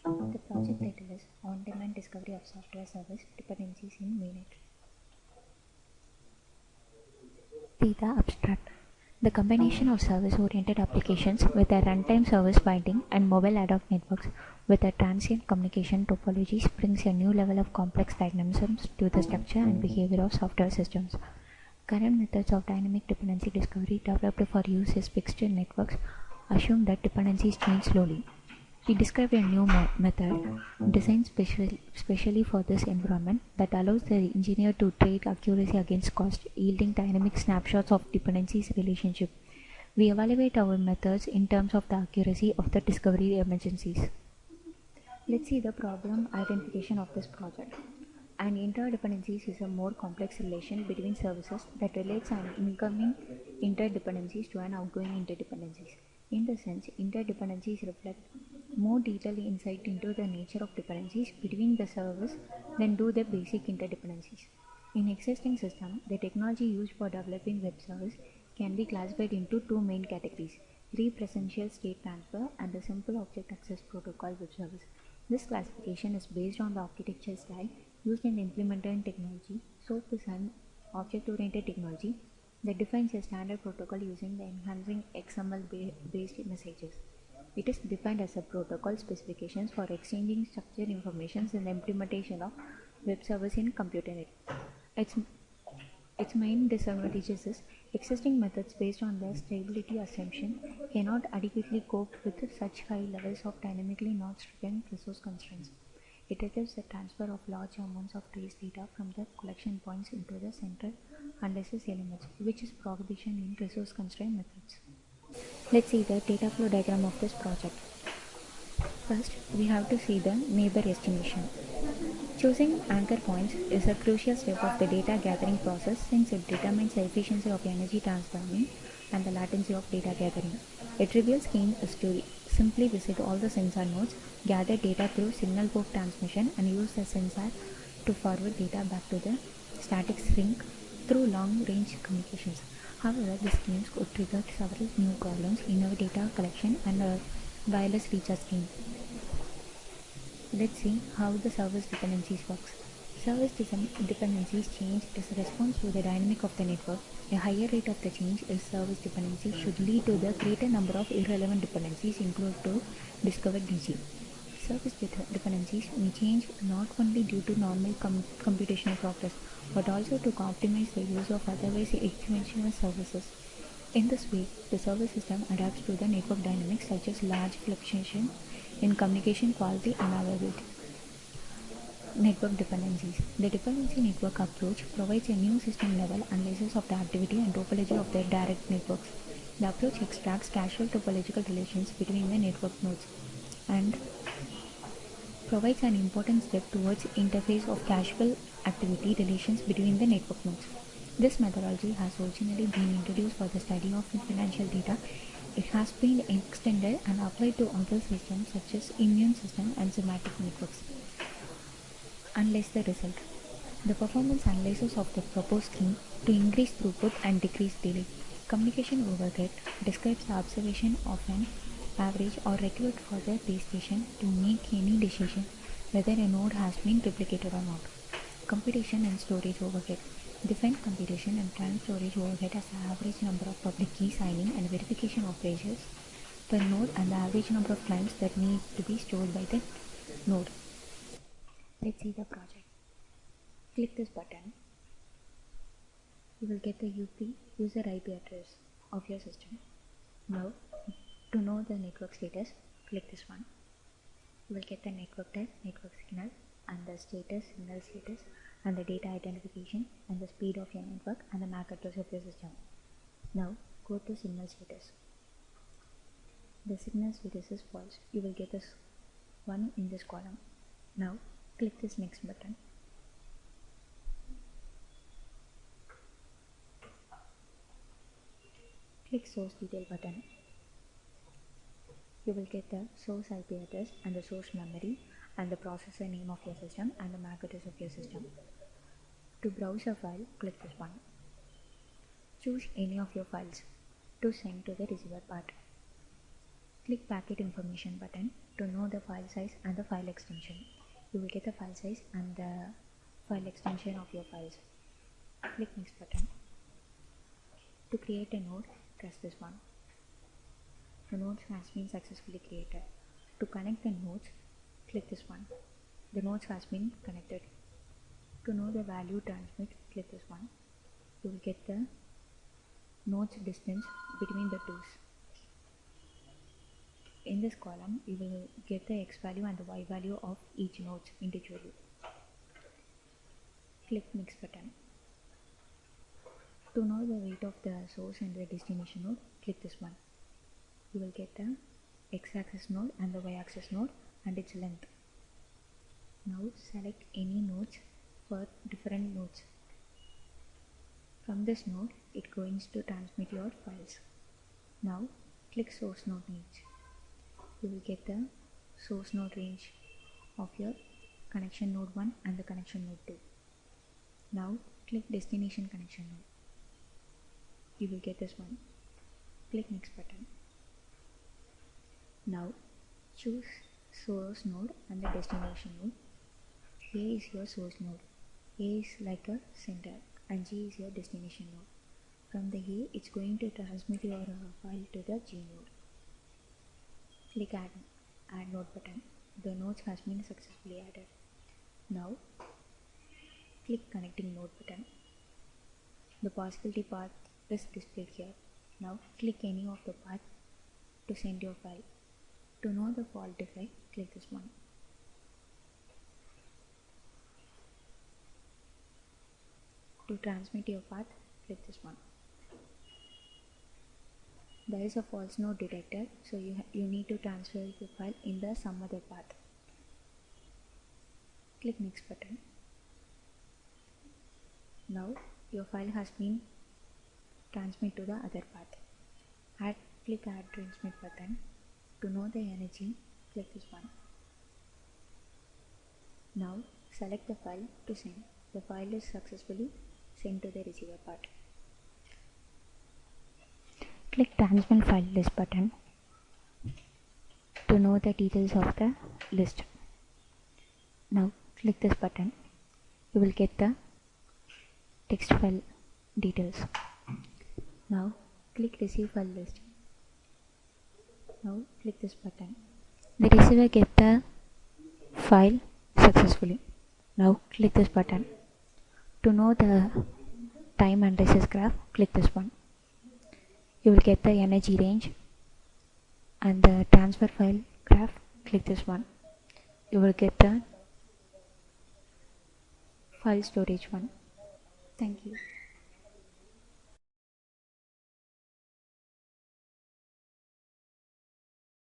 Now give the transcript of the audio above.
The project title is On-Demand Discovery of Software Service Dependencies in MANETs. See the abstract. The combination of service-oriented applications with a runtime service binding and mobile ad hoc networks with a transient communication topologies brings a new level of complex dynamisms to the structure and behavior of software systems. Current methods of dynamic dependency discovery developed for use as fixed networks assume that dependencies change slowly. We describe a new method designed specially for this environment that allows the engineer to trade accuracy against cost, yielding dynamic snapshots of dependencies relationship. We evaluate our methods in terms of the accuracy of the discovery emergencies. Let's see the problem identification of this project. An interdependencies is a more complex relation between services that relates an incoming interdependencies to an outgoing interdependencies. In the sense, interdependencies reflect more detailed insight into the nature of dependencies between the service than do the basic interdependencies. In existing system, the technology used for developing web service can be classified into two main categories: represential state transfer and the simple object access protocol web service. This classification is based on the architecture style used in the implemented technology. SOAP is an object-oriented technology that defines a standard protocol using the enhancing XML-based messages. It is defined as a protocol specifications for exchanging structured information in the implementation of web service in computer network. Its main disadvantages is existing methods based on their stability assumption cannot adequately cope with such high levels of dynamically not-stricken resource constraints. It allows the transfer of large amounts of trace data from the collection points into the central analysis elements, which is prohibition in resource-constrained methods. Let's see the data flow diagram of this project. First, we have to see the neighbor estimation. Choosing anchor points is a crucial step of the data gathering process since it determines the efficiency of energy transforming and the latency of data gathering. A trivial scheme is to simply visit all the sensor nodes, gather data through signal boat transmission, and use the sensor to forward data back to the static sink through long-range communications. However, these schemes could trigger several new problems in our data collection and wireless recharge scheme. Let's see how the service dependencies works. Service dependencies change is a response to the dynamic of the network. A higher rate of the change in service dependency should lead to the greater number of irrelevant dependencies included to discovered DC. Service dependencies may change not only due to normal computational progress, but also to optimize the use of otherwise exponential services. In this way, the service system adapts to the network dynamics such as large fluctuation in communication quality and availability. Network dependencies. The dependency network approach provides a new system-level analysis of the activity and topology of the direct networks. The approach extracts causal topological relations between the network nodes and provides an important step towards interface of causal activity relations between the network nodes. This methodology has originally been introduced for the study of financial data. It has been extended and applied to other systems such as immune system and semantic networks. Analyze the result. The performance analysis of the proposed scheme to increase throughput and decrease delay. Communication overhead describes the observation of an average or required for the base station to make any decision whether a node has been replicated or not. Computation and storage overhead. Define computation and time storage overhead as the average number of public key signing and verification operations per node and the average number of times that need to be stored by the node. Let's see the project. Click this button. You will get the user IP address of your system. Now, to know the network status, click this one. You will get the network type, network signal, and the status, signal status, and the data identification, and the speed of your network, and the MAC address of your system. Now, go to signal status. The signal status is false. You will get this one in this column. Now, click this next button. Click source detail button. You will get the source IP address and the source memory and the processor name of your system and the MAC address of your system. To browse a file, click this one. Choose any of your files to send to the receiver part. click Packet Information button to know the file size and the file extension. You will get the file size and the file extension of your files. Click Next button. To create a node, press this one. The node has been successfully created. To connect the nodes, click this one. The nodes has been connected. To know the value transmit, click this one. You will get the nodes distance between the twos. In this column, you will get the x value and the y value of each node individually. Click Next button. To know the weight of the source and the destination node, click this one. You will get the x-axis node and the y-axis node and its length. Now select any nodes for different nodes. From this node, it going to transmit your files. Now click Source Node Range. You will get the source node range of your connection node 1 and the connection node 2. Now click Destination Connection Node. You will get this one. Click Next button. Now choose source node and the destination node. A is your source node. A is like a center and G is your destination node. From the A, it's going to transmit your file to the G node. Click Add Node button. The nodes has been successfully added. Now click Connecting Node button. The possibility path is displayed here. Now click any of the path to send your file. To know the fault defect, click this one. To transmit your path, click this one. There is a false node detected, so you need to transfer your file in the some other path. Click Next button. Now your file has been transmitted to the other path. Click Add Transmit button. To know the energy, click this one. Now select the file to send. The file is successfully sent to the receiver part. Click Transmit File List button to know the details of the list. Now click this button. You will get the text file details. Now click Receive File List. Now click this button. The receiver get the file successfully. Now click this button. To know the time analysis graph, click this one. You will get the energy range and the transfer file graph, click this one. You will get the file storage one.